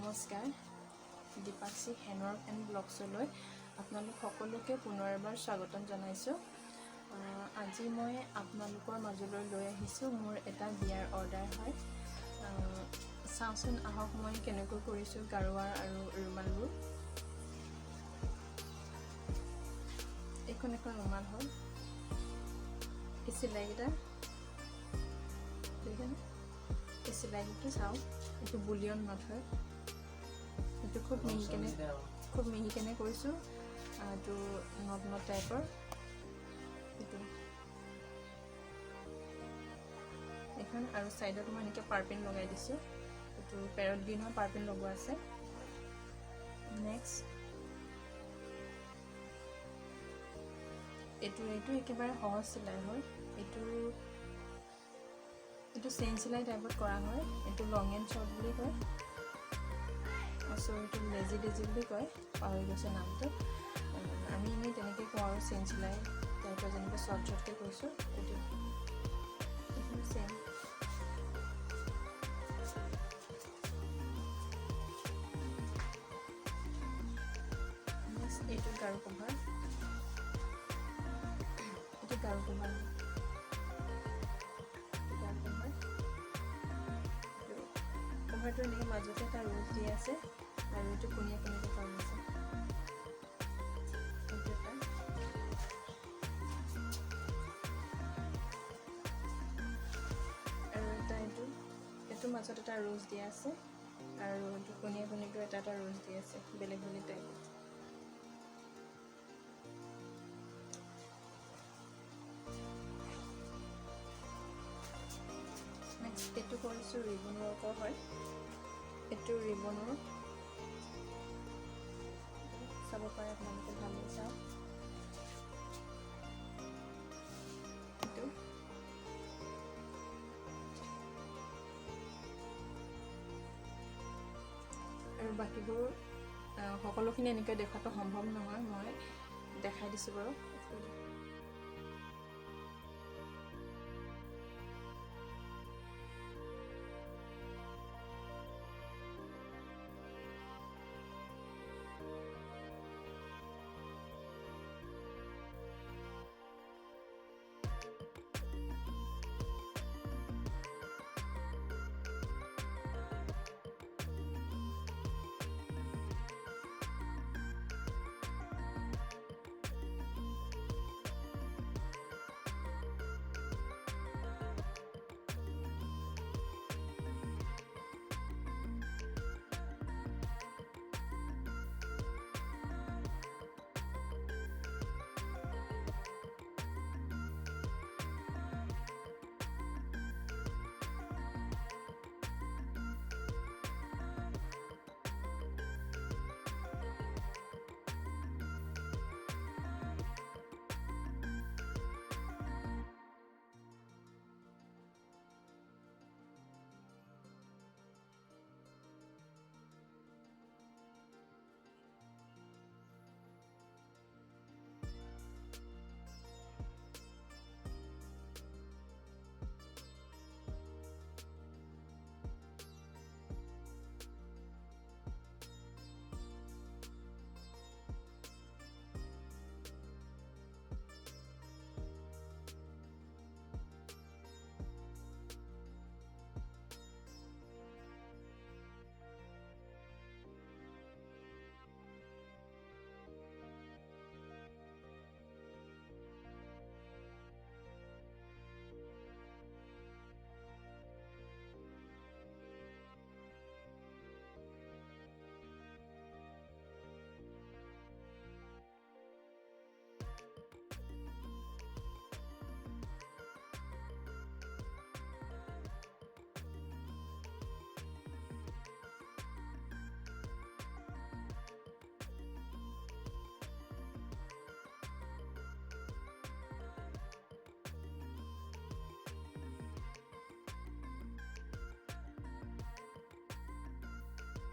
নমস্কাৰ, দীপাক্ষী হেনৰ এণ্ড ব্লগছলৈ আপোনালোক সকলোকে পুনৰ এবাৰ স্বাগতম জনাইছোঁ। আজি মই আপোনালোকৰ মাজলৈ লৈ আহিছোঁ মোৰ এটা বিয়াৰ অৰ্ডাৰ হয়। চাওঁচোন আহক মই কেনেকৈ কৰিছোঁ গাৰুৱাৰ আৰু ৰুমালবোৰ। এইখন এখন ৰুমাল হ'ল, এই চিলাইকেইটা এই চিলাইটো চাওক, এইটো বুলিয়ন নট হয়, এইটো খুব মিহিকেনে কৰিছোঁ। এইটো নট টাইপৰ, এইটো এইখন আৰু ছাইডত মই এনেকৈ পাৰ্পিন লগাই দিছোঁ। এইটো পেৰট গ্ৰীণৰ পাৰ্পিন লগোৱা আছে। নেক্সট এইটো একেবাৰে সহজ চিলাই হয়। এইটো চেইন চিলাই টাইপত কৰা হয়। এইটো লং এণ্ড শ্বৰ্ট বুলি কয়, এইটো লেজি বুলি কয়, পাহৰি গৈছে নামটো। আমি এনেই তেনেকৈ কওঁ আৰু চেইন চিলাই টাইপৰ, যেনেকৈ শ্বৰ্টকৈ কৈছোঁ। এইটো চেইন নেক্সট এইটো গাৰু কভাৰ, কভাৰটো এনেকৈ মাজতে এটা ৰোজ দি আছে আৰু এইটো কোণীয়া কোণীয়াকৈ কৰা আছে। এইটো এটা আৰু এইটো মাজত এটা ৰোজ দিয়া আছে আৰু এইটো কোণীয়া কোণীয়াকৈ এটা ৰোজ দি আছে, বেলেগ বেলেগ টাইপত। নেক্সট এইটো কৰিছোঁ ৰিবন ৱৰ্কৰ হয়। এইটো ৰিবনৰ চাব পাৰে আপোনালোকে, ভালকৈ চাওক। এইটো আৰু বাকীবোৰ সকলোখিনি এনেকৈ দেখুৱাটো সম্ভৱ নহয়, মই দেখাই দিছোঁ বাৰু।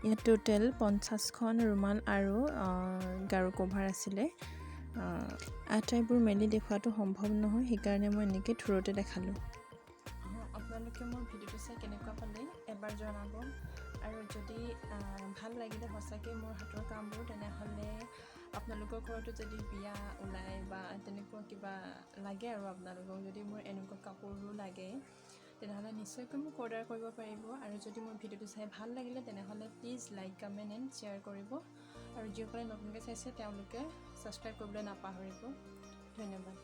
ইয়াত টোটেল 50খন ৰুমাল আৰু গাৰু কভাৰ আছিলে। আটাইবোৰ মেলি দেখুৱাটো সম্ভৱ নহয়, সেইকাৰণে মই এনেকৈ থুৰতে দেখালোঁ। আপোনালোকে মোৰ ভিডিঅ'টো চাই কেনেকুৱা পালে এবাৰ জনাব আৰু যদি ভাল লাগিলে সঁচাকৈ মোৰ হাতৰ কামবোৰ, তেনেহ'লে আপোনালোকৰ ঘৰতো যদি বিয়া ওলায় বা তেনেকুৱা কিবা লাগে আৰু আপোনালোকক যদি মোৰ এনেকুৱা কাপোৰবোৰ লাগে, তেনেহ'লে নিশ্চয়কৈ মোক অৰ্ডাৰ কৰিব পাৰিব। আৰু যদি মোৰ ভিডিঅ'টো চাই ভাল লাগিলে তেনেহ'লে please like, comment and share কৰিব। আৰু যিসকলে নতুনকৈ চাইছে তেওঁলোকে ছাবস্ক্ৰাইব কৰিবলৈ নাপাহৰিব। ধন্যবাদ।